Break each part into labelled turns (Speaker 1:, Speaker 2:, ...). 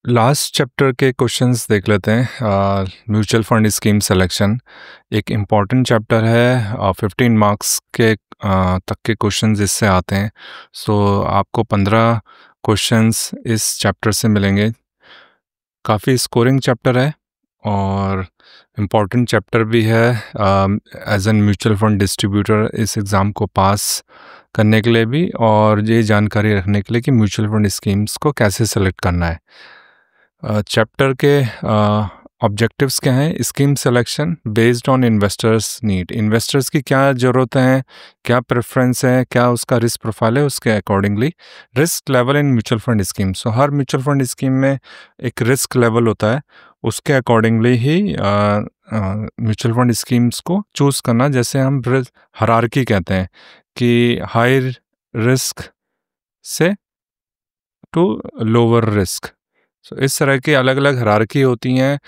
Speaker 1: Last chapter के questions देख लेते हैं। म्यूचुअल फंड स्कीम सिलेक्शन एक इम्पॉर्टेंट चैप्टर है। 15 मार्क्स के तक के क्वेश्चंस इससे आते हैं। सो आपको 15 क्वेश्चंस इस चैप्टर से मिलेंगे। काफ़ी स्कोरिंग चैप्टर है और इम्पॉर्टेंट चैप्टर भी है as an mutual fund distributor इस एग्ज़ाम को पास करने के लिए भी, और ये जानकारी रखने के लिए कि म्यूचुअल फंड स्कीम्स को कैसे सेलेक्ट करना है। चैप्टर के ऑब्जेक्टिव्स क्या हैं? Scheme selection based on investors need. Investors की क्या ज़रूरतें हैं, क्या प्रेफरेंस है, क्या उसका रिस्क प्रोफाइल है, उसके accordingly risk level in mutual fund scheme. So her mutual fund scheme में एक रिस्क लेवल होता है, उसके अकॉर्डिंगली ही म्यूचुअल फंड स्कीम्स को चूज़ करना। जैसे हम हायरार्की कहते हैं कि हाई रिस्क से टू लोअर रिस्क। सो इस तरह की अलग अलग हायरार्की होती हैं।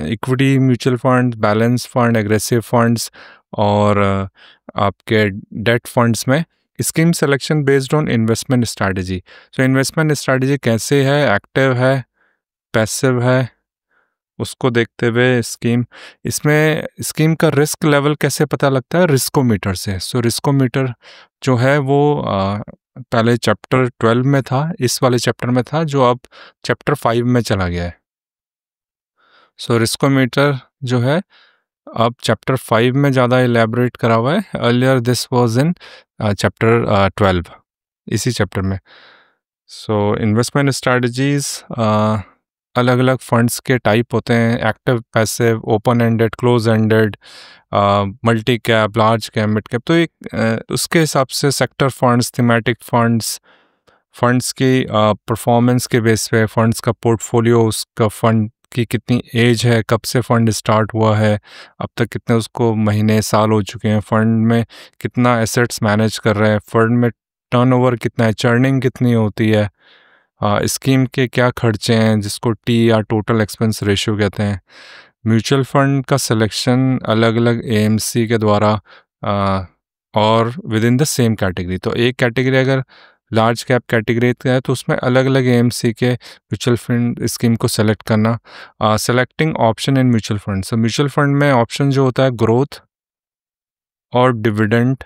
Speaker 1: Equity mutual fund, balance fund, aggressive funds और आपके डेट फंड्स में scheme selection based on investment strategy. So investment strategy कैसे है, एक्टिव है, पैसिव है, उसको देखते हुए इसमें स्कीम का रिस्क लेवल कैसे पता लगता है? रिस्कोमीटर से। सो रिस्कोमीटर जो है वो पहले चैप्टर 12 में था, इस वाले चैप्टर में था, जो अब चैप्टर 5 में चला गया है। सो रिस्कोमीटर जो है अब चैप्टर 5 में ज़्यादा इलेबोरेट करा हुआ है। Earlier this was in chapter 12, इसी चैप्टर में। सो इन्वेस्टमेंट स्ट्रैटेजीज, अलग अलग फंड्स के टाइप होते हैं: active, passive, open ended, close ended, multi cap, large cap, mid cap. तो एक उसके हिसाब से sector funds, thematic funds, funds की परफॉर्मेंस के बेस पे फंड्स का पोर्टफोलियो, उसका फंड की कितनी एज है, कब से फंड स्टार्ट हुआ है, अब तक कितने उसको महीने साल हो चुके हैं, फंड में कितना एसेट्स मैनेज कर रहे हैं, फंड में टर्नओवर कितना है, चर्निंग कितनी होती है, स्कीम के क्या खर्चे हैं जिसको टी या टोटल एक्सपेंस रेशियो कहते हैं। म्यूचुअल फंड का सिलेक्शन अलग अलग एएमसी के द्वारा और with in the same category. तो एक कैटेगरी अगर लार्ज कैप कैटेगरी का है तो उसमें अलग अलग एएमसी के म्यूचुअल फंड स्कीम को सेलेक्ट करना। Selecting option in mutual fund. So mutual fund में ऑप्शन जो होता है ग्रोथ और डिविडेंड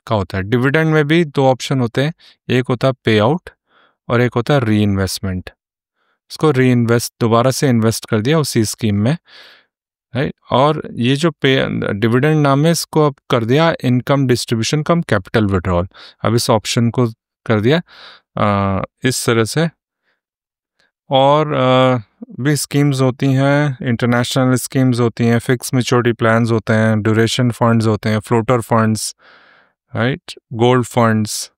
Speaker 1: का होता है। डिविडेंड में भी दो ऑप्शन होते हैं, एक होता है पे आउट और एक होता है री इन्वेस्टमेंट। इसको री इन्वेस्ट, दोबारा से इन्वेस्ट कर दिया उसी स्कीम में, राइट। और ये जो पे डिविडेंड नाम है, इसको अब कर दिया इनकम डिस्ट्रीब्यूशन कम कैपिटल विड्रॉल। अब इस ऑप्शन को कर दिया इस तरह से। और भी स्कीम्स होती हैं, इंटरनेशनल स्कीम्स होती हैं, फिक्स मैच्योरिटी प्लान्स होते हैं, ड्यूरेशन फंड्स होते हैं, floater funds, right, gold funds.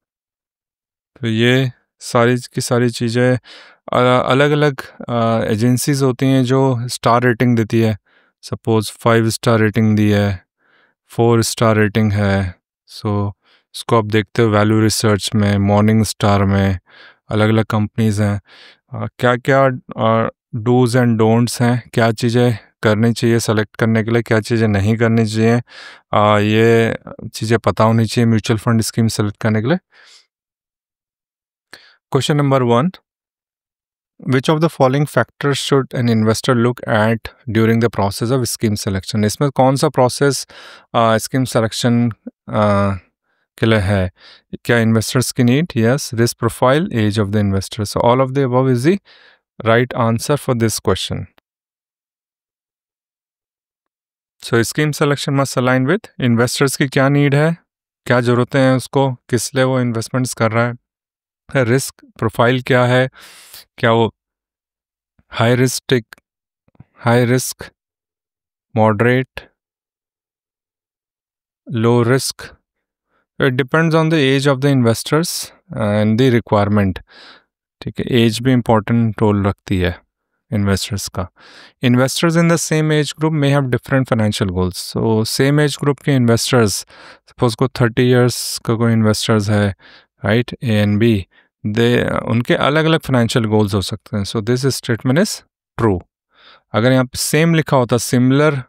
Speaker 1: तो ये सारी की सारी चीज़ें अलग अलग एजेंसीज होती हैं जो स्टार रेटिंग देती है। सपोज 5 स्टार रेटिंग दी है, 4 स्टार रेटिंग है। सो इसको आप देखते हो वैल्यू रिसर्च में, मॉर्निंग स्टार में, अलग अलग कंपनीज हैं। क्या क्या डूज एंड डोंट्स हैं, क्या चीज़ें करनी चाहिए सेलेक्ट करने के लिए, क्या चीज़ें नहीं करनी चाहिए, ये चीज़ें पता होनी चाहिए म्यूचुअल फंड स्कीम सेलेक्ट करने के लिए। Question number 1. Which of the following factors should an investor look at during the process of scheme selection? इसमें कौन सा प्रोसेस स्कीम सिलेक्शन के लिए है? क्या इन्वेस्टर्स की need? Yes. Risk profile, age of the investor. So all of the above is the right answer for this question. So scheme selection must align with investors की क्या need है, क्या ज़रूरतें हैं उसको, किस लिए वो इन्वेस्टमेंट्स कर रहा है, रिस्क प्रोफाइल क्या है, क्या वो high risk, moderate, low risk. It depends on the age of the investors and the requirement. ठीक है, एज भी इम्पोर्टेंट रोल रखती है इन्वेस्टर्स का. Investors in the same age group may have different financial goals. So same age group के investors, suppose को 30 years का कोई इन्वेस्टर्स है, राइट, ए एंड बी, दे उनके अलग अलग फाइनेंशियल गोल्स हो सकते हैं. So this statement is true. अगर यहाँ पे सेम लिखा होता, सिमिलर,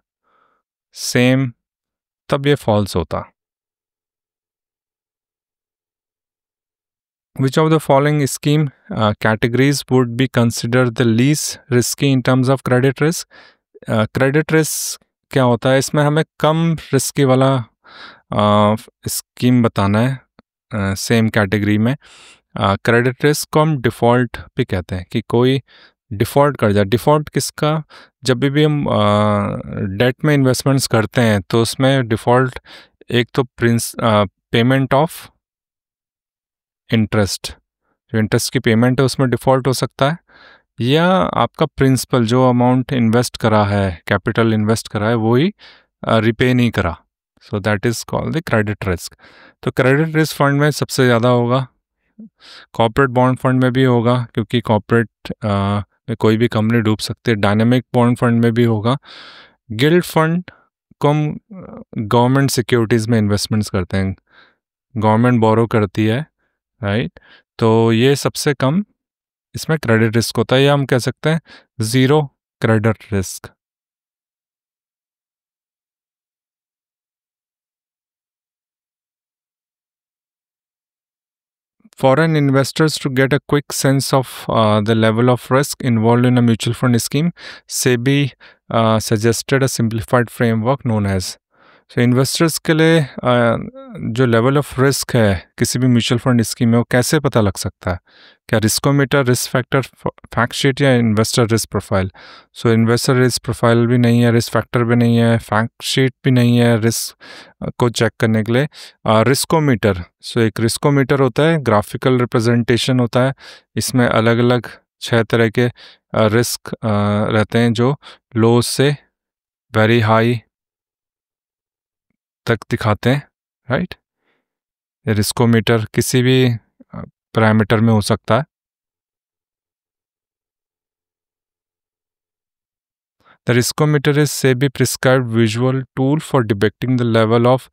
Speaker 1: सेम, तब ये फॉल्स होता. Which of the following scheme categories would be considered the least risky in terms of credit risk? Credit risk क्या होता है, इसमें हमें कम रिस्की वाला स्कीम बताना है सेम कैटेगरी में। क्रेडिट रिस्क को हम डिफ़ॉल्ट भी कहते हैं कि कोई डिफ़ॉल्ट कर जाए। डिफ़ॉल्ट किसका? जब भी हम डेट में इन्वेस्टमेंट्स करते हैं तो उसमें डिफ़ॉल्ट एक तो पेमेंट ऑफ इंटरेस्ट, जो इंटरेस्ट की पेमेंट है उसमें डिफ़ॉल्ट हो सकता है, या आपका प्रिंसिपल जो अमाउंट इन्वेस्ट करा है, कैपिटल इन्वेस्ट करा है, वो ही रिपे नहीं करा। So that is called the credit risk. तो क्रेडिट रिस्क फंड में सबसे ज़्यादा होगा, कॉर्पोरेट बॉन्ड फंड में भी होगा क्योंकि कॉर्पोरेट में कोई भी कंपनी डूब सकती है, डायनेमिक बॉन्ड फंड में भी होगा। गिल्ड फंड को हम गवर्नमेंट सिक्योरिटीज़ में इन्वेस्टमेंट्स करते हैं, गवर्नमेंट बोरो करती है, राइट। तो ये सबसे कम इसमें क्रेडिट रिस्क होता है, या हम कह सकते हैं zero credit risk. Foreign investors to get a quick sense of the level of risk involved in a mutual fund scheme, SEBI suggested a simplified framework known as। So investors के लिए जो लेवल ऑफ रिस्क है किसी भी mutual fund scheme में, वो कैसे पता लग सकता है? क्या riskometer, risk factor, fact sheet, या इन्वेस्टर रिस्क प्रोफाइल? सो इन्वेस्टर रिस्क प्रोफाइल भी नहीं है, रिस्क फैक्टर भी नहीं है, फैक्ट शीट भी नहीं है रिस्क को चेक करने के लिए। रिस्कोमीटर, सो एक रिस्कोमीटर होता है, ग्राफिकल रिप्रेजेंटेशन होता है, इसमें अलग अलग 6 तरह के रिस्क रहते हैं जो लो से वेरी हाई तक दिखाते हैं, राइट। रिस्कोमीटर किसी भी पैरामीटर में हो सकता है। The riskometer is SEBI prescribed visual tool for depicting the level of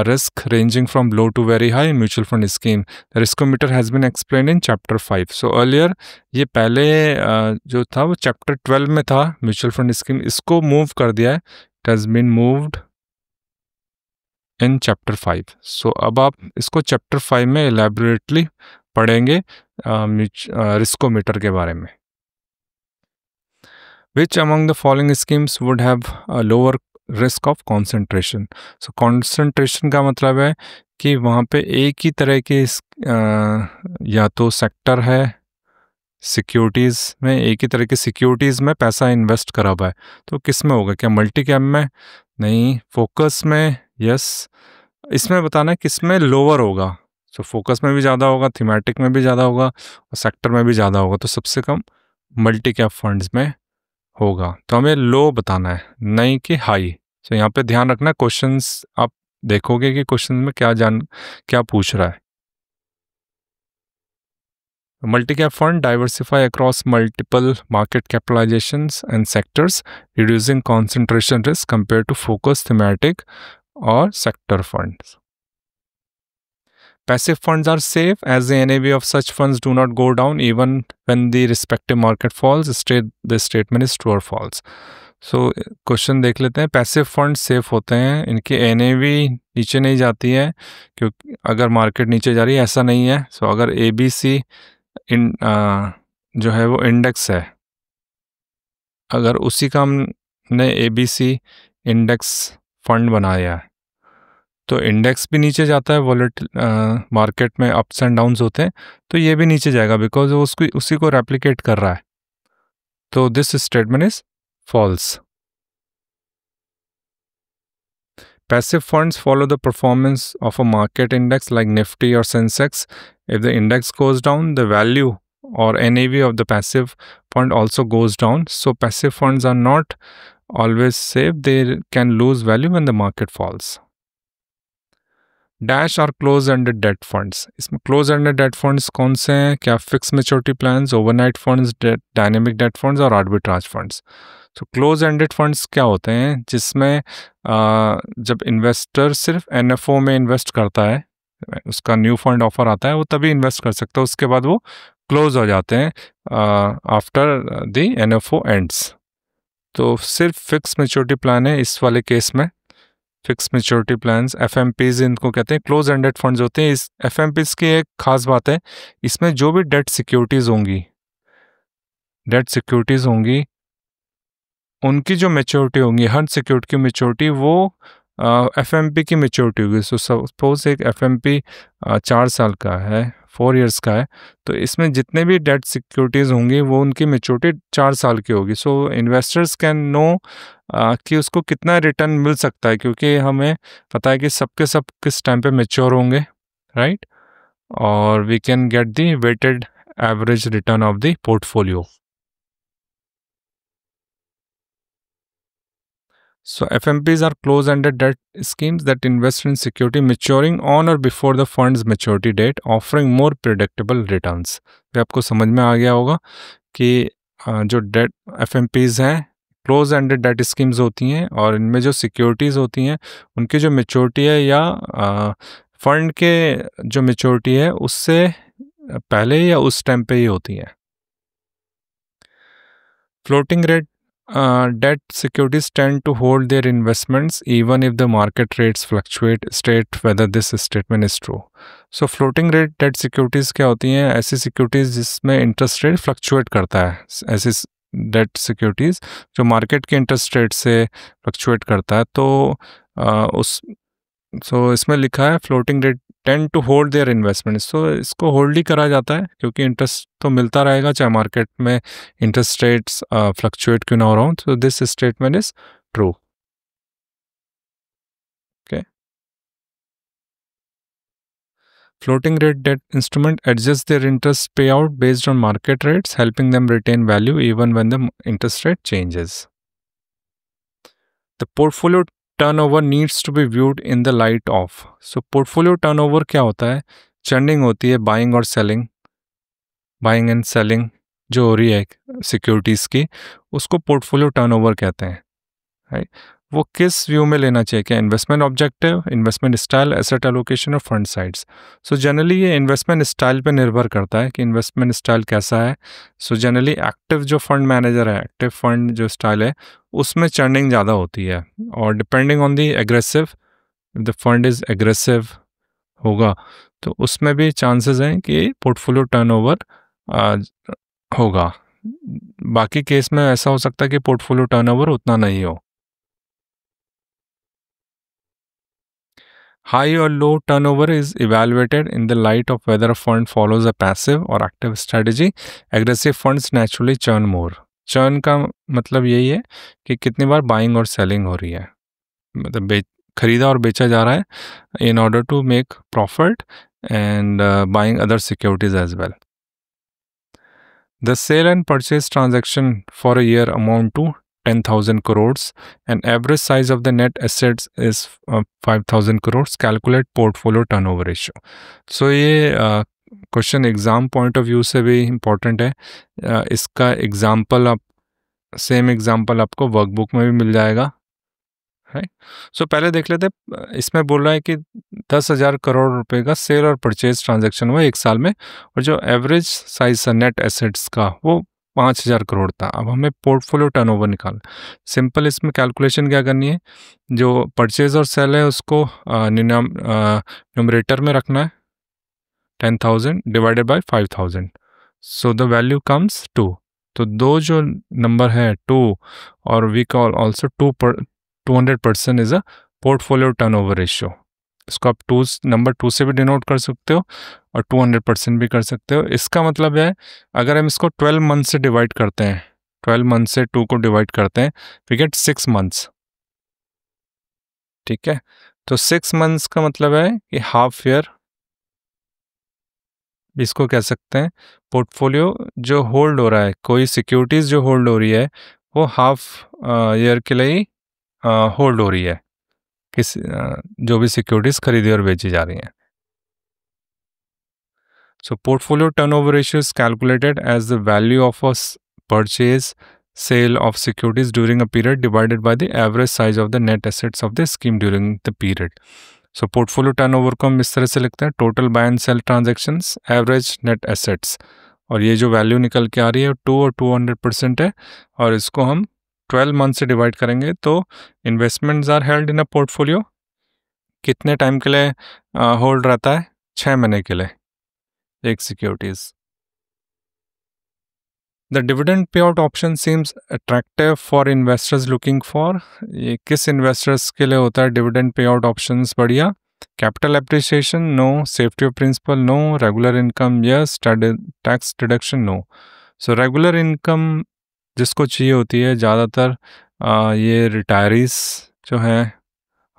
Speaker 1: risk ranging from low to very high in mutual fund scheme. The riskometer has been explained in chapter 5. So earlier ये पहले जो था वो chapter 12 में था mutual fund scheme, इसको move कर दिया है, it has been moved in chapter 5. So अब आप इसको chapter 5 में elaborately पढ़ेंगे रिस्कोमीटर के बारे में। Which among the following schemes would have a lower risk of concentration? So concentration का मतलब है कि वहाँ पे एक ही तरह के या तो सेक्टर है, सिक्योरिटीज़ में एक ही तरह की सिक्योरिटीज़ में पैसा इन्वेस्ट करा हुआ है, तो किस में होगा? क्या मल्टी कैप में? नहीं। फोकस में? यस। इसमें बताना है किस में लोअर होगा। सो फोकस में भी ज़्यादा होगा, थीमेटिक में भी ज़्यादा होगा, और सेक्टर में भी ज़्यादा होगा, तो सबसे कम मल्टी कैप फंड्स में होगा। तो हमें लो बताना है, नहीं कि हाई। तो यहाँ पे ध्यान रखना, क्वेश्चंस आप देखोगे कि क्वेश्चन में क्या पूछ रहा है। Multi cap fund diversify across multiple market capitalisations and sectors, reducing concentration risk compare to focus, thematic और sector funds. Passive funds are safe as the NAV of such funds do not go down even when the respective market falls. The statement is true or false. So question देख लेते हैं। Passive fund safe होते हैं, इनकी NAV नीचे नहीं जाती है क्योंकि अगर मार्केट नीचे जा रही है, ऐसा नहीं है। सो अगर ABC जो है वो इंडेक्स है, अगर उसी का हमने ABC इंडेक्स फंड बनाया है तो इंडेक्स भी नीचे जाता है, वॉलेट मार्केट में अप्स एंड डाउन्स होते हैं, तो ये भी नीचे जाएगा बिकॉज वो उसी को रेप्लिकेट कर रहा है। तो this statement is false. Passive funds follow the performance of a market index like Nifty or Sensex. If the index goes down, the value or NAV of the passive fund also goes down. So passive funds are not always safe. They can lose value when the market falls. Dash और close ended date funds, इसमें close ended date funds कौन से हैं? क्या fix maturity plans, overnight funds, dynamic date funds और arbitrage funds. तो close ended funds क्या होते हैं? जिसमें जब इन्वेस्टर सिर्फ NFO में इन्वेस्ट करता है, उसका न्यू फंड ऑफर आता है, वो तभी इन्वेस्ट कर सकता है, उसके बाद वो क्लोज हो जाते हैं आफ्टर द NFO एंड्स। तो सिर्फ फिक्स मेच्योरिटी प्लान है इस वाले केस में, फिक्स मैच्योरिटी प्लान्स, एफएमपीज इनको कहते हैं, क्लोज एंडेड फंड्स होते हैं। इस एफएमपीज की एक खास बात है, इसमें जो भी डेट सिक्योरिटीज होंगी उनकी जो मैच्योरिटी होंगी, हर सिक्योरिटी की मैच्योरिटी वो एफएमपी की मैच्योरिटी होगी। सो सपोज एक एफएमपी 4 साल का है, 4 इयर्स का है, तो इसमें जितने भी डेट सिक्योरिटीज़ होंगी वो उनकी मैच्योरिटी 4 साल की होगी। सो इन्वेस्टर्स कैन नो कि उसको कितना रिटर्न मिल सकता है, क्योंकि हमें पता है कि सबके सब किस टाइम पे मैच्योर होंगे, राइट? और we can get the weighted average return of the portfolio. So FMPs are close-ended debt schemes that invest in security maturing on or before the fund's maturity date, offering more predictable returns. ये आपको समझ में आ गया होगा कि जो date FMPs हैं close ended date schemes होती हैं, और इनमें जो सिक्योरिटीज़ होती हैं उनकी जो मेच्योरिटी है या फंड के जो मेच्योरिटी है उससे पहले या उस टाइम पे ही होती है। Floating rate debt securities tend to hold their investments even if the market rates fluctuate. State whether this statement is true. So floating rate debt securities क्या होती हैं? ऐसी सिक्योरिटीज़ जिसमें इंटरेस्ट रेट फ्लक्चुएट करता है। ऐसी डेट सिक्योरिटीज़ जो market के इंटरेस्ट रेट से फ्लक्चुएट करता है, तो इसमें लिखा है floating rate tend to hold their investments. So इसको होल्ड ही करा जाता है क्योंकि इंटरेस्ट तो मिलता रहेगा चाहे मार्केट में इंटरेस्ट रेट्स फ्लक्चुएट क्यों ना हो रहा हूँ। So this statement is true. Okay, floating rate debt instrument adjust their interest payout based on market rates, helping them retain value even when the interest rate changes. The portfolio turnover needs to be viewed in the light of. So portfolio turnover क्या होता है? Churning होती है buying और selling, buying and selling जो हो रही है सिक्योरिटीज़ की, उसको पोर्टफोलियो टर्नओवर कहते हैं, राइट? वो किस व्यू में लेना चाहिए, क्या investment objective, investment style, asset allocation और फंड साइड्स? सो जनरली ये इन्वेस्टमेंट स्टाइल पे निर्भर करता है कि इन्वेस्टमेंट स्टाइल कैसा है। सो जनरली एक्टिव जो फंड मैनेजर है, एक्टिव फंड जो स्टाइल है, उसमें चर्निंग ज़्यादा होती है, और depending on the aggressive, if the fund is aggressive होगा तो उसमें भी चांसेस हैं कि पोर्टफोलियो टर्नओवर होगा। बाकी केस में ऐसा हो सकता है कि पोर्टफोलियो टर्नओवर उतना नहीं हो। High or low turnover is evaluated in the light of whether a fund follows a passive or active strategy. Aggressive funds naturally churn more. Churn का मतलब यही है कि कितनी बार बाइंग और सेलिंग हो रही है, मतलब खरीदा और बेचा जा रहा है in order to make profit and buying other securities as well. The sale and purchase transaction for a year amount to 10,000 crores and average size of the net assets is 5,000 crores. Calculate portfolio turnover ratio. So ये question exam point of view से भी important है। इसका example same example आपको workbook में भी मिल जाएगा, है। सो पहले देख लेते हैं, इसमें बोल रहा है कि 10,000 करोड़ रुपए का सेल और परचेज ट्रांजैक्शन हुआ 1 साल में, और जो एवरेज साइज था नेट एसेट्स का वो 5,000 करोड़ था। अब हमें पोर्टफोलियो टर्नओवर निकालना। सिंपल इसमें कैलकुलेशन क्या करनी है, जो परचेज और सेल है उसको न्यूमरेटर में रखना है, 10,000 divided by 5,000, so the value comes 2। तो दो जो नंबर है 2, और we call also 200% is a portfolio turnover ratio. इसको आप नंबर 2 से भी डिनोट कर सकते हो और 200% भी कर सकते हो। इसका मतलब है अगर हम इसको 12 मंथ से डिवाइड करते हैं, 12 मंथ से 2 को डिवाइड करते हैं, वी गेट 6 मंथ्स। ठीक है, तो 6 मंथ्स का मतलब है कि हाफ ईयर, इसको कह सकते हैं पोर्टफोलियो जो होल्ड हो रहा है, कोई सिक्योरिटीज़ जो होल्ड हो रही है वो हाफ ईयर के लिए होल्ड हो रही है, किस जो भी सिक्योरिटीज़ खरीदी और बेची जा रही हैं। So portfolio turnover ratio is calculated as the value of a purchase sale of securities during a period divided by the average size of the net assets of the scheme during the period. So portfolio turnover को हम इस तरह से लिखते हैं, total buy and sell transactions average net assets, और ये जो वैल्यू निकल के आ रही है 2 और 200% है, और इसको हम 12 मंथ से डिवाइड करेंगे तो investments are held in a portfolio कितने टाइम के लिए होल्ड रहता है? 6 महीने के लिए एक securities. The dividend pay out option seems attractive for investors looking for, ये किस इन्वेस्टर्स के लिए होता है डिविडेंड पे आउट ऑप्शंस बढ़िया? Capital appreciation no, safety of principal no, regular income yes, tax deduction no. So regular income जिसको चाहिए होती है ज़्यादातर ये रिटायरीज जो हैं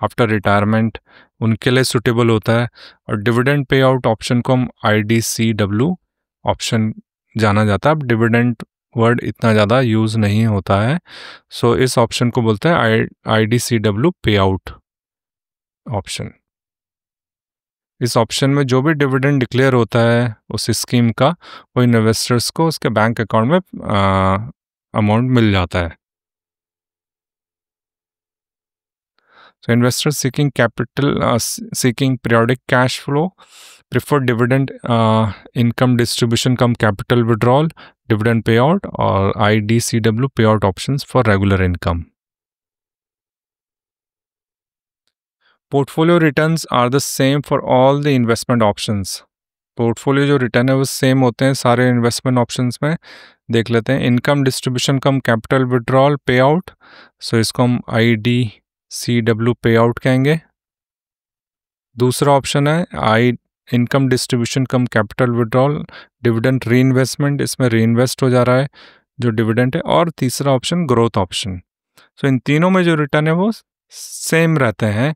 Speaker 1: आफ्टर रिटायरमेंट उनके लिए सूटेबल होता है, और डिविडेंड पे आउट ऑप्शन को हम IDCW ऑप्शन जाना जाता है। अब डिविडेंड वर्ड इतना ज़्यादा यूज़ नहीं होता है, सो इस ऑप्शन को बोलते हैं IDCW पे आउट ऑप्शन। इस ऑप्शन में जो भी डिविडेंड डिक्लेयर होता है उस स्कीम का, वो इन्वेस्टर्स को उसके बैंक अकाउंट में अमाउंट मिल जाता है। So investors seeking capital, seeking periodic cash flow, prefer dividend income distribution cum capital withdrawal, dividend payout, or IDCW payout options for regular income. Portfolio returns are the same for all the investment options. Portfolio जो return है वो same होते हैं सारे investment options में। देख लेते हैं, इनकम डिस्ट्रीब्यूशन कम कैपिटल विड्रॉल पे आउट, सो इसको हम IDCW पे आउट कहेंगे। दूसरा ऑप्शन है इनकम डिस्ट्रीब्यूशन कम कैपिटल विड्रॉल डिविडेंड री इन्वेस्टमेंट, इसमें री इन्वेस्ट हो जा रहा है जो डिविडेंड है। और तीसरा ऑप्शन ग्रोथ ऑप्शन। सो इन तीनों में जो रिटर्न है वो सेम रहते हैं,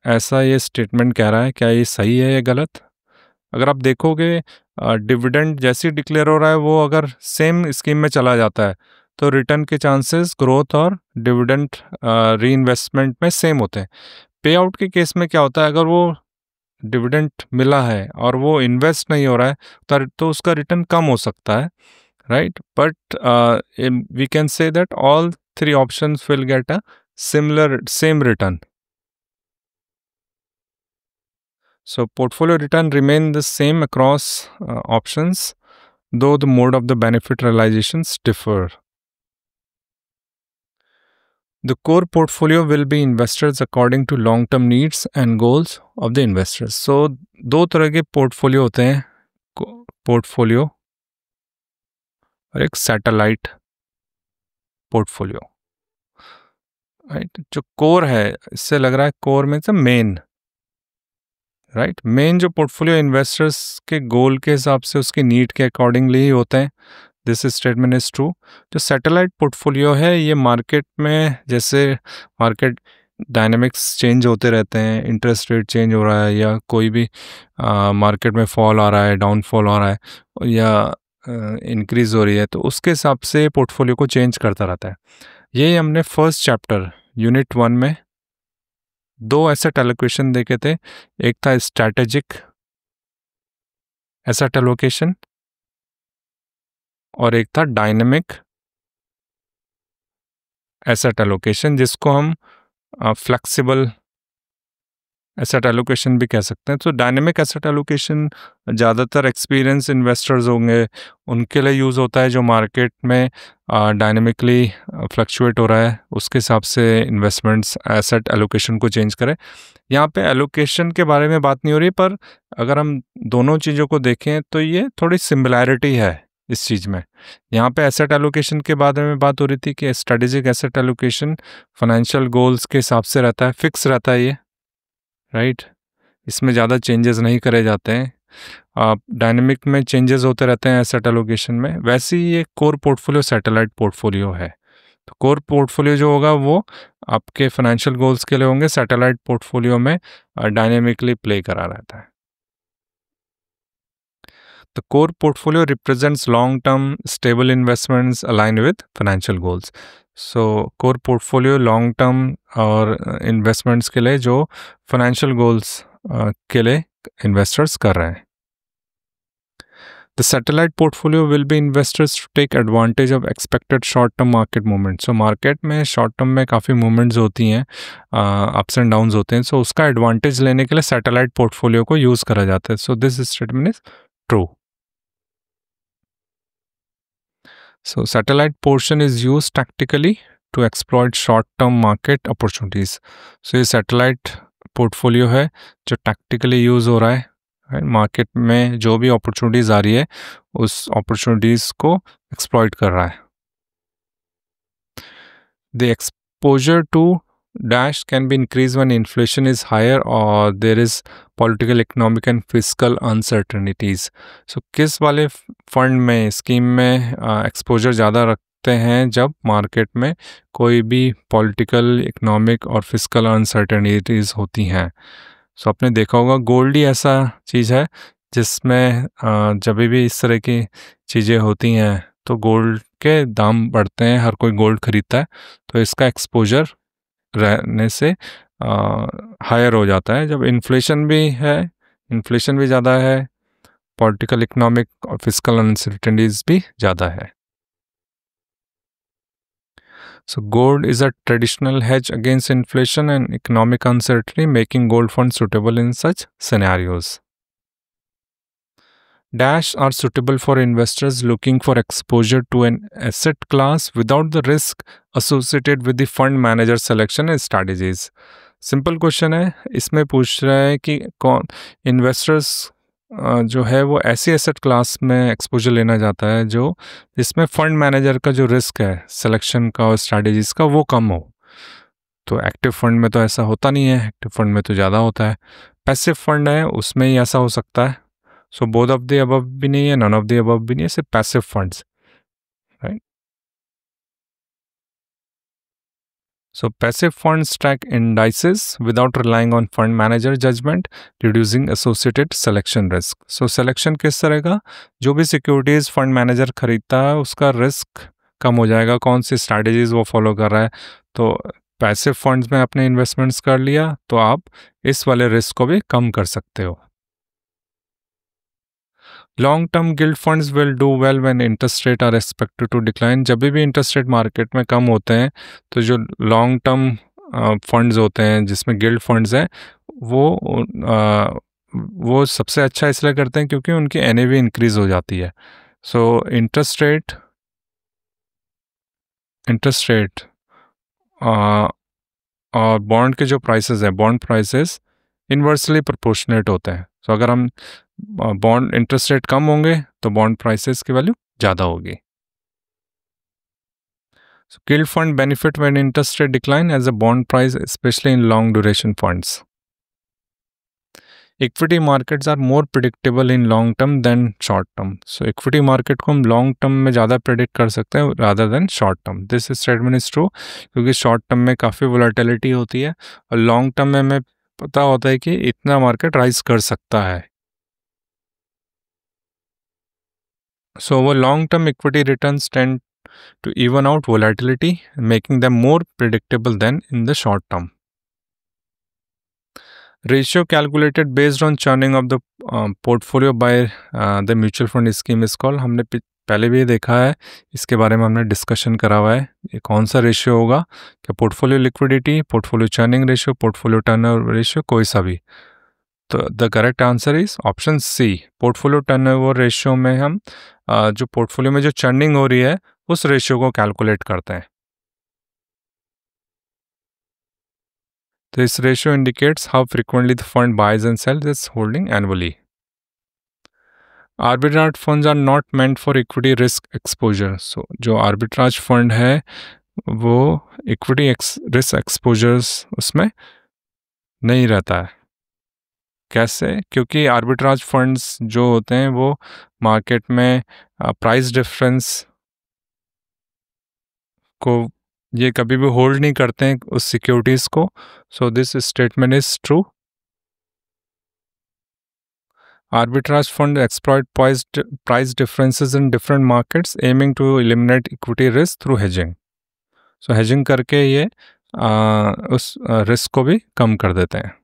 Speaker 1: ऐसा ये स्टेटमेंट कह रहा है। क्या ये सही है या गलत? अगर आप देखोगे डिविडेंड जैसे ही डिक्लेयर हो रहा है वो अगर सेम स्कीम में चला जाता है तो रिटर्न के चांसेस ग्रोथ और डिविडेंड री इन्वेस्टमेंट में सेम होते हैं। पे आउट के केस में क्या होता है, अगर वो डिविडेंड मिला है और वो इन्वेस्ट नहीं हो रहा है तो उसका रिटर्न कम हो सकता है, right? But we can say that all three options will get a similar same return. So portfolio return remain the same across options, though the mode of the benefit realizations differ. The core portfolio will be invested according to long-term needs and goals of the investors. So दो तरह के portfolio होते हैं, portfolio और एक satellite portfolio, right? जो core है, इससे लग रहा है कोर में मेन, राइट? मेन जो पोर्टफोलियो इन्वेस्टर्स के गोल के हिसाब से उसकी नीड के अकॉर्डिंगली ही होते हैं। This statement is true. जो सैटेलाइट पोर्टफोलियो है ये मार्केट में, जैसे मार्केट डायनामिक्स चेंज होते रहते हैं, इंटरेस्ट रेट चेंज हो रहा है या कोई भी मार्केट में फॉल आ रहा है, डाउनफॉल आ रहा है या इंक्रीज हो रही है, तो उसके हिसाब से पोर्टफोलियो को चेंज करता रहता है। यही हमने फर्स्ट चैप्टर यूनिट 1 में दो एसेट एलोकेशन देखे थे। एक था स्ट्रैटेजिक एसेट एलोकेशन और एक था डायनेमिक एसेट एलोकेशन, जिसको हम फ्लेक्सिबल एसेट एलोकेशन भी कह सकते हैं। तो डायनेमिक एसेट एलोकेशन ज़्यादातर एक्सपीरियंस इन्वेस्टर्स होंगे उनके लिए यूज़ होता है, जो मार्केट में डायनेमिकली फ्लक्चुएट हो रहा है उसके हिसाब से इन्वेस्टमेंट्स एसेट एलोकेशन को चेंज करें। यहाँ पे एलोकेशन के बारे में बात नहीं हो रही, पर अगर हम दोनों चीज़ों को देखें तो ये थोड़ी सिमिलैरिटी है इस चीज़ में। यहाँ पे एसेट एलोकेशन के बारे में बात हो रही थी कि strategic asset allocation financial goals के हिसाब से रहता है, फिक्स रहता है ये, राइट? इसमें ज़्यादा चेंजेस नहीं करे जाते हैं। डायनेमिक में चेंजेस होते रहते हैं एसेट एलोकेशन में। वैसे ही ये कोर पोर्टफोलियो सैटेलाइट पोर्टफोलियो है। तो कोर पोर्टफोलियो जो होगा वो आपके फाइनेंशियल गोल्स के लिए होंगे, सैटेलाइट पोर्टफोलियो में डायनेमिकली प्ले करा रहता है। The core portfolio represents long-term stable investments aligned with financial goals. So core portfolio long-term और investments के लिए जो financial goals के लिए investors कर रहे हैं। The satellite portfolio will be investors to take advantage of expected short-term market movements. So market में short term में काफ़ी movements होती हैं, ups and downs होते हैं, so उसका advantage लेने के लिए satellite portfolio को use करा जाता है। So this statement is true. So satellite portion is used tactically to exploit short term market opportunities. So ये सैटेलाइट पोर्टफोलियो है जो टैक्टिकली यूज़ हो रहा है, मार्केट में जो भी अपॉर्चुनिटीज़ आ रही है उस अपॉर्चुनिटीज़ को एक्सप्लॉइट कर रहा है। The exposure to dash can be increased when inflation is higher or there is political, economic and fiscal uncertainties. So किस वाले फंड में, स्कीम में एक्सपोजर ज़्यादा रखते हैं जब मार्केट में कोई भी पॉलिटिकल, इकोनॉमिक और फिजिकल अनसर्टेनिटीज़ होती हैं? सो आपने देखा होगा गोल्ड ही ऐसा चीज़ है जिसमें जब भी इस तरह की चीज़ें होती हैं तो गोल्ड के दाम बढ़ते हैं, हर कोई गोल्ड खरीदता है, तो इसका एक्सपोजर रहने से हायर हो जाता है। जब इन्फ्लेशन भी ज़्यादा है, पॉलिटिकल, इकोनॉमिक और फिजिकल अनसर्टेनिटीज भी ज़्यादा है। So gold is a traditional hedge against inflation and economic uncertainty, making gold funds suitable in such scenarios. Dash are suitable for investors looking for exposure to an asset class without the risk associated with the fund manager selection and strategies. Simple question है, इसमें पूछ रहा है कि कौन investors जो है वो ऐसी एसेट क्लास में एक्सपोजर लेना चाहता है जो जिसमें फंड मैनेजर का जो रिस्क है सिलेक्शन का और स्ट्रैटेजीज का वो कम हो। तो एक्टिव फंड में तो ऐसा होता नहीं है, एक्टिव फंड में तो ज़्यादा होता है। पैसिव फंड है उसमें ही ऐसा हो सकता है। So both of the above भी नहीं है, नन ऑफ द अबव भी नहीं है, सिर्फ passive funds, right. So passive funds track indices without relying on fund manager judgment, reducing associated selection risk. So selection किस तरह का, जो भी सिक्योरिटीज फंड मैनेजर खरीदता है उसका रिस्क कम हो जाएगा, कौन सी स्ट्रैटेजीज वो फॉलो कर रहा है। तो पैसिव फंड्स में आपने इन्वेस्टमेंट्स कर लिया तो आप इस वाले रिस्क को भी कम कर सकते हो। Long term gilt funds will do well when interest rate are expected to decline. जब भी इंटरेस्ट रेट मार्केट में कम होते हैं तो जो लॉन्ग टर्म फंड्स होते हैं जिसमें गिल्ड फंड्स हैं वो सबसे अच्छा इसलिए करते हैं क्योंकि उनकी एनएवी इंक्रीज हो जाती है। सो इंटरेस्ट रेट और बॉन्ड के जो प्राइसेस हैं, बॉन्ड प्राइसेस इन्वर्सली प्रोपोर्शनेट होते हैं। सो अगर हम बॉन्ड इंटरेस्ट रेट कम होंगे तो बॉन्ड प्राइसेस की वैल्यू ज़्यादा होगी। So gilt fund benefit when interest rate decline as a bond price, especially in long duration funds. Equity markets are more predictable in long term than short term. So equity market को हम long term में ज़्यादा predict कर सकते हैं rather than short term. This statement is true क्योंकि short term में काफ़ी volatility होती है और long term में हमें पता होता है कि इतना market rise कर सकता है। So our long term equity returns tend to even out volatility, making them more predictable than in the short term. Ratio calculated based on churning of the portfolio by the mutual fund scheme is called. हमने पहले भी देखा है, इसके बारे में हमने discussion करा हुआ है। ये कौन सा रेशियो होगा, क्या portfolio liquidity, portfolio churning ratio, portfolio turnover ratio, कोई सा भी। तो the correct answer is option C, portfolio turnover ratio में हम जो पोर्टफोलियो में जो चर्निंग हो रही है उस रेशियो को कैलकुलेट करते हैं। This ratio indicates how frequently the fund buys and sells its holding annually. Arbitrage funds are not meant for equity risk exposure. So, जो arbitrage fund है वो equity risk exposures उसमें नहीं रहता है। कैसे? क्योंकि arbitrage funds जो होते हैं वो मार्केट में प्राइस डिफरेंस को ये कभी भी होल्ड नहीं करते हैं उस सिक्योरिटीज़ को। So this statement is true. Arbitrage funds exploit price differences in different markets, aiming to eliminate equity risk through hedging. So hedging करके ये उस रिस्क को भी कम कर देते हैं।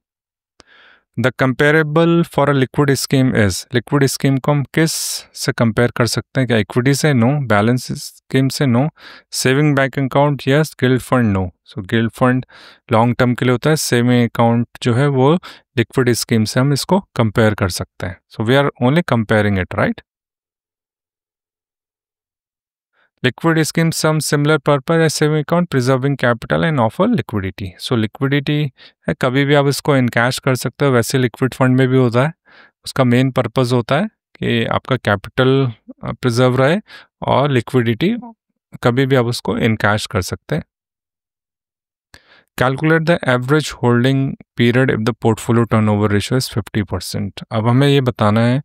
Speaker 1: The comparable for a liquid scheme is, liquid scheme को हम किस से कंपेयर कर सकते हैं? क्या इक्विटी से? नो। बैलेंस स्कीम से? No. Saving bank account? Yes. Gilt fund? No. So gilt fund long term के लिए होता है, सेविंग अकाउंट जो है वो लिक्विड स्कीम से हम इसको कंपेयर कर सकते हैं। So we are only comparing it, right. Liquid schemes some similar purpose as saving account, preserving capital and offer liquidity. So liquidity है, कभी भी आप इसको इनकैश कर सकते हो, वैसे लिक्विड फंड में भी होता है. उसका मेन पर्पस होता है कि आपका कैपिटल प्रिजर्व रहे और लिक्विडिटी कभी भी आप उसको इनकैश कर सकते हैं. Calculate the average holding period if the portfolio turnover ratio is 50%. अब हमें ये बताना है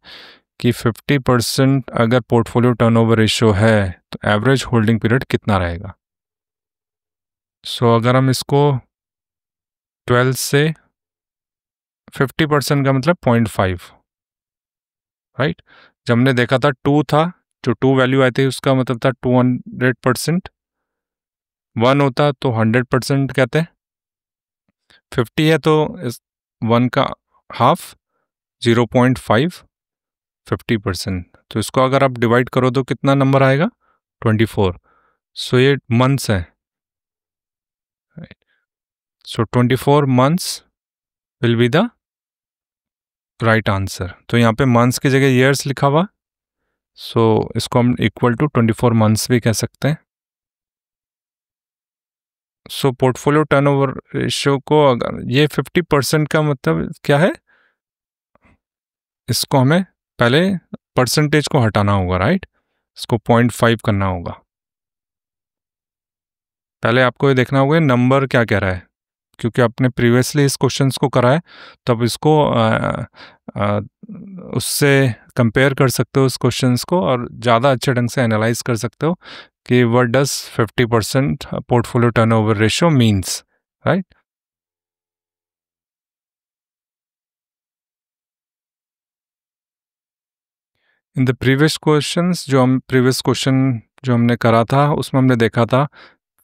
Speaker 1: कि 50% अगर पोर्टफोलियो टर्नओवर रेशियो है तो एवरेज होल्डिंग पीरियड कितना रहेगा. सो अगर हम इसको 12 से 50% का मतलब 0.5, राइट. जब हमने देखा था 2 था, जो 2 वैल्यू आई थी उसका मतलब था 200%. 1 होता तो 100% कहते हैं. 50 है तो इस 1 का हाफ 0.5 50%. तो इसको अगर आप डिवाइड करो तो कितना नंबर आएगा 24. सो ये मंथ्स है. सो 24 months will be the right answer. तो यहाँ पे मंथ्स की जगह ईयर्स लिखा हुआ. सो इसको हम इक्वल टू 24 मंथ्स भी कह सकते हैं. सो पोर्टफोलियो टर्नओवर रेशियो को अगर ये 50% का मतलब क्या है, इसको हमें पहले परसेंटेज को हटाना होगा, राइट. इसको 0.5 करना होगा. पहले आपको ये देखना होगा नंबर क्या कह रहा है, क्योंकि आपने प्रीवियसली इस क्वेश्चंस को करा है, तब इसको उससे कंपेयर कर सकते हो उस क्वेश्चंस को और ज़्यादा अच्छे ढंग से एनालाइज कर सकते हो कि what does 50% portfolio turnover ratio means, right. In the previous questions previous question जो हमने करा था उसमें हमने देखा था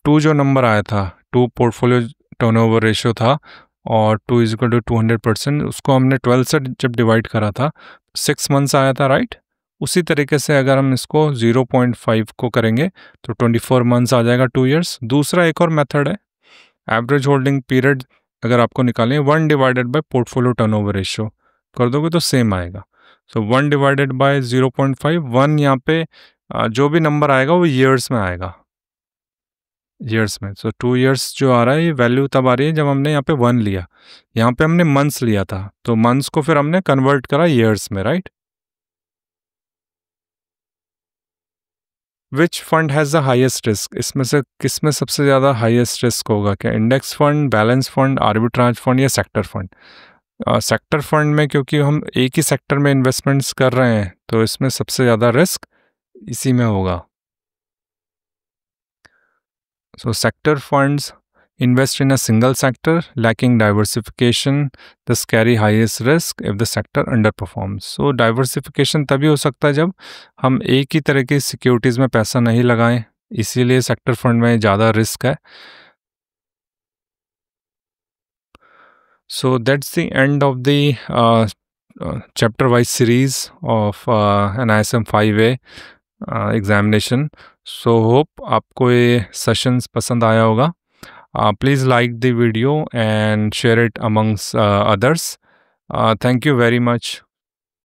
Speaker 1: 2 जो नंबर आया था, 2 पोर्टफोलियो टर्नओवर रेशियो था और 2 इज इक्वल टू 200%. उसको हमने 12 से जब डिवाइड करा था 6 मंथ्स आया था, राइट. उसी तरीके से अगर हम इसको 0.5 को करेंगे तो 24 मंथ्स आ जाएगा, 2 ईयर्स. दूसरा एक और मेथड है, एवरेज होल्डिंग पीरियड अगर आपको निकालें 1 divided by portfolio turnover ratio कर दोगे तो सेम आएगा. सो 1 डिवाइडेड बाय 0.5, 1 यहाँ पे जो भी नंबर आएगा वो ईयर्स में आएगा, ईयर्स में. सो 2 ईयर्स जो आ रहा है ये वैल्यू तब आ रही है जब हमने यहाँ पे 1 लिया. यहाँ पे हमने मंथ्स लिया था तो मंथ्स को फिर हमने कन्वर्ट करा ईयर्स में, right. Which fund has the highest risk, इसमें से किस में सबसे ज़्यादा हाईएस्ट रिस्क होगा, क्या index fund, balance fund, arbitrage fund या सेक्टर फंड. सेक्टर फंड में क्योंकि हम एक ही सेक्टर में इन्वेस्टमेंट्स कर रहे हैं तो इसमें सबसे ज़्यादा रिस्क इसी में होगा. So sector funds invest in a single sector lacking diversification, thus carry highest risk if the sector underperforms. So diversification तभी हो सकता है जब हम एक ही तरह की सिक्योरिटीज़ में पैसा नहीं लगाएं, इसीलिए सेक्टर फंड में ज़्यादा रिस्क है. So that's the end of the chapter wise series of an ISM 5A examination. So hope आपको ये सेशंस पसंद आया होगा. Please like the video and share it amongst others. Thank you very much.